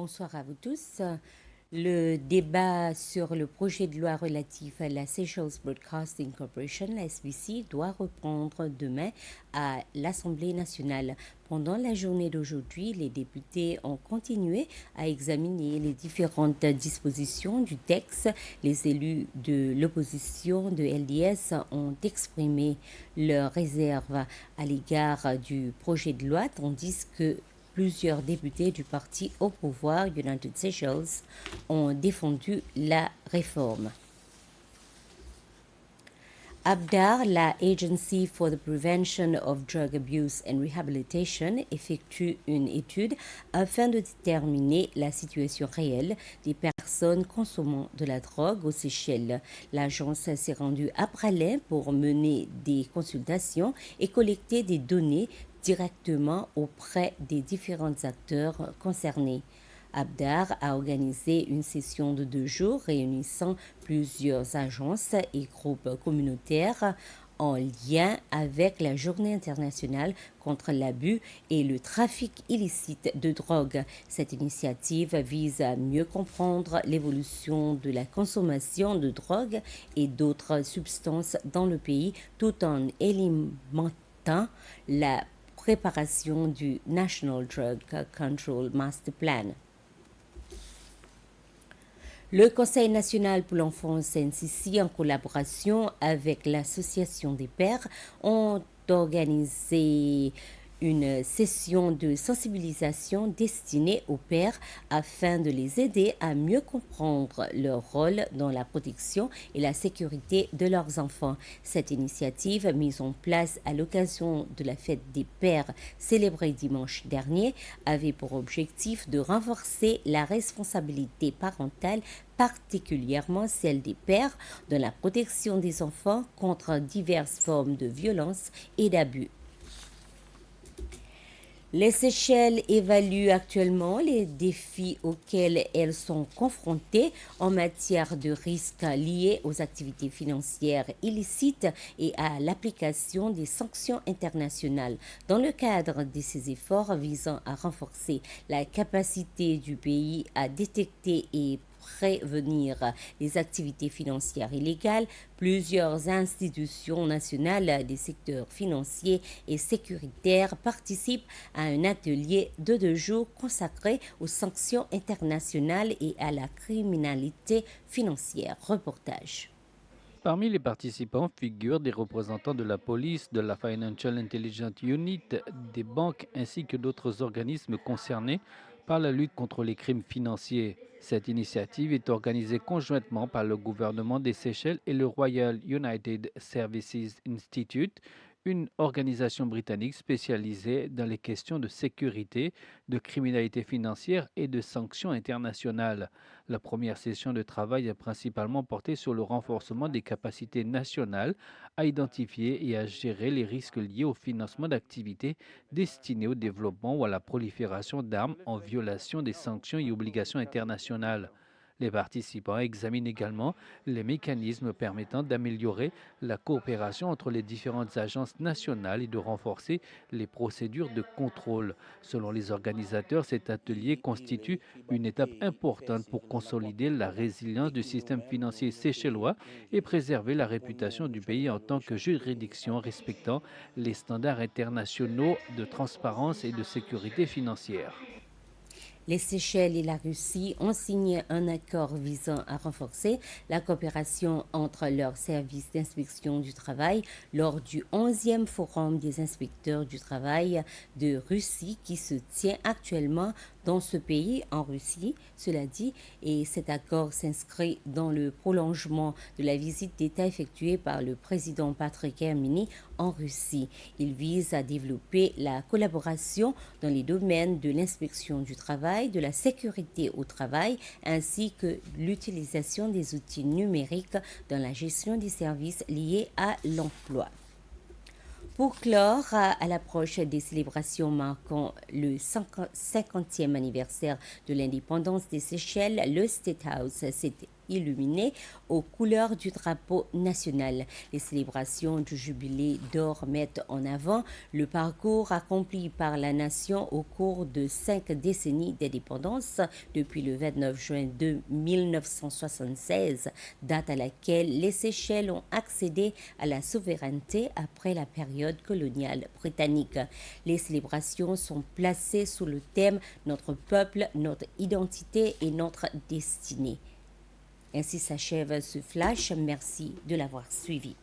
Bonsoir à vous tous. Le débat sur le projet de loi relatif à la Seychelles Broadcasting Corporation, la SBC, doit reprendre demain à l'Assemblée nationale. Pendant la journée d'aujourd'hui, les députés ont continué à examiner les différentes dispositions du texte. Les élus de l'opposition de LDS ont exprimé leurs réserves à l'égard du projet de loi, tandis que plusieurs députés du parti au pouvoir, United Seychelles, ont défendu la réforme. ABDAR, la Agency for the Prevention of Drug Abuse and Rehabilitation, effectue une étude afin de déterminer la situation réelle des personnes consommant de la drogue aux Seychelles. L'agence s'est rendue à Praslin pour mener des consultations et collecter des données directement auprès des différents acteurs concernés. ABDAR a organisé une session de 2 jours réunissant plusieurs agences et groupes communautaires en lien avec la Journée internationale contre l'abus et le trafic illicite de drogue. Cette initiative vise à mieux comprendre l'évolution de la consommation de drogue et d'autres substances dans le pays tout en alimentant la préparation du National Drug Control Master Plan. Le Conseil national pour l'enfance NCC, en collaboration avec l'Association des pères, ont organisé une session de sensibilisation destinée aux pères afin de les aider à mieux comprendre leur rôle dans la protection et la sécurité de leurs enfants. Cette initiative, mise en place à l'occasion de la fête des pères célébrée dimanche dernier, avait pour objectif de renforcer la responsabilité parentale, particulièrement celle des pères, dans la protection des enfants contre diverses formes de violence et d'abus. Les Seychelles évaluent actuellement les défis auxquels elles sont confrontées en matière de risques liés aux activités financières illicites et à l'application des sanctions internationales. Dans le cadre de ces efforts visant à renforcer la capacité du pays à détecter et prévenir les activités financières illégales, plusieurs institutions nationales des secteurs financiers et sécuritaires participent à un atelier de 2 jours consacré aux sanctions internationales et à la criminalité financière. Reportage. Parmi les participants figurent des représentants de la police, de la Financial Intelligence Unit, des banques ainsi que d'autres organismes concernés par la lutte contre les crimes financiers. Cette initiative est organisée conjointement par le gouvernement des Seychelles et le Royal United Services Institute, une organisation britannique spécialisée dans les questions de sécurité, de criminalité financière et de sanctions internationales. La première session de travail a principalement porté sur le renforcement des capacités nationales à identifier et à gérer les risques liés au financement d'activités destinées au développement ou à la prolifération d'armes en violation des sanctions et obligations internationales. Les participants examinent également les mécanismes permettant d'améliorer la coopération entre les différentes agences nationales et de renforcer les procédures de contrôle. Selon les organisateurs, cet atelier constitue une étape importante pour consolider la résilience du système financier séchellois et préserver la réputation du pays en tant que juridiction respectant les standards internationaux de transparence et de sécurité financière. Les Seychelles et la Russie ont signé un accord visant à renforcer la coopération entre leurs services d'inspection du travail lors du 11e Forum des inspecteurs du travail de Russie qui se tient actuellement dans ce pays, en Russie, cela dit, et cet accord s'inscrit dans le prolongement de la visite d'État effectuée par le président Patrick Herminy en Russie. Il vise à développer la collaboration dans les domaines de l'inspection du travail, de la sécurité au travail, ainsi que l'utilisation des outils numériques dans la gestion des services liés à l'emploi. Pour clore, à l'approche des célébrations marquant le 50e anniversaire de l'indépendance des Seychelles, le State House s'est illuminés aux couleurs du drapeau national. Les célébrations du jubilé d'or mettent en avant le parcours accompli par la nation au cours de 5 décennies d'indépendance depuis le 29 juin de 1976, date à laquelle les Seychelles ont accédé à la souveraineté après la période coloniale britannique. Les célébrations sont placées sous le thème Notre peuple, notre identité et notre destinée. Ainsi s'achève ce flash. Merci de l'avoir suivi.